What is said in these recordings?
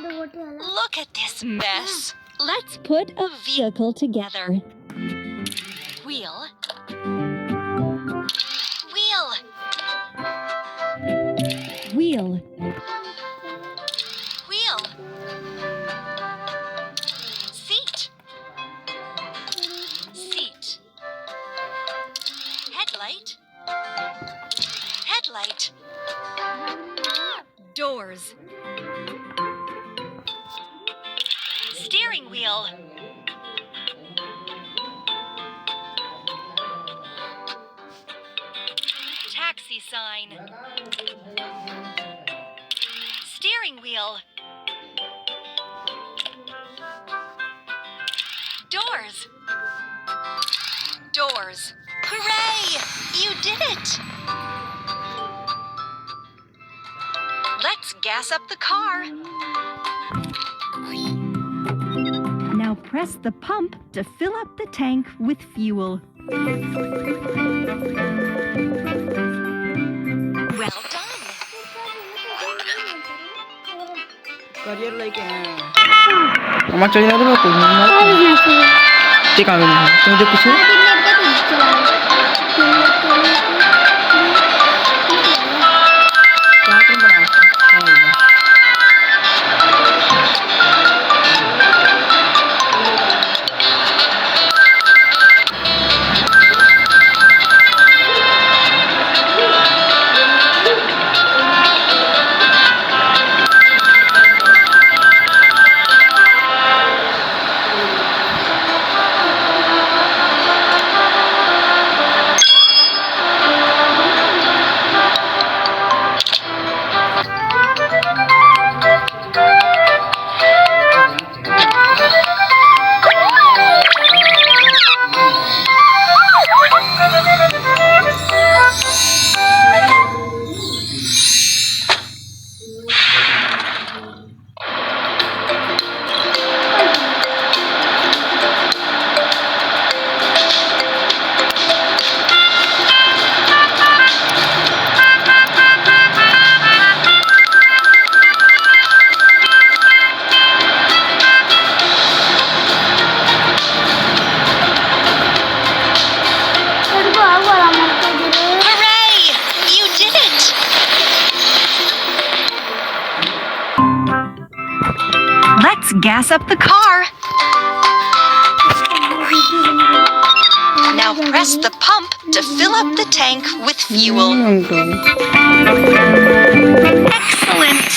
Look at this mess. Let's put a vehicle together. Wheel. Wheel. Wheel. Wheel. Seat. Seat. Headlight. Headlight. Doors. Steering wheel. Taxi sign. Steering wheel. Doors. Doors. Hooray! You did it! Let's gas up the car. Now press the pump to fill up the tank with fuel. Well done. Career लेके आए আমার চলে যাবে তো ঠিক আছে তুমি দেখছো Let's gas up the car. Now press the pump to fill up the tank with fuel. Excellent.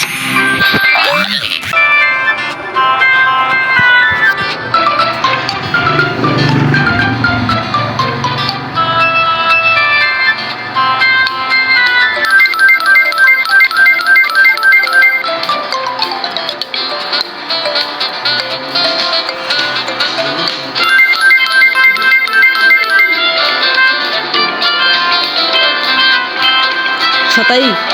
सताई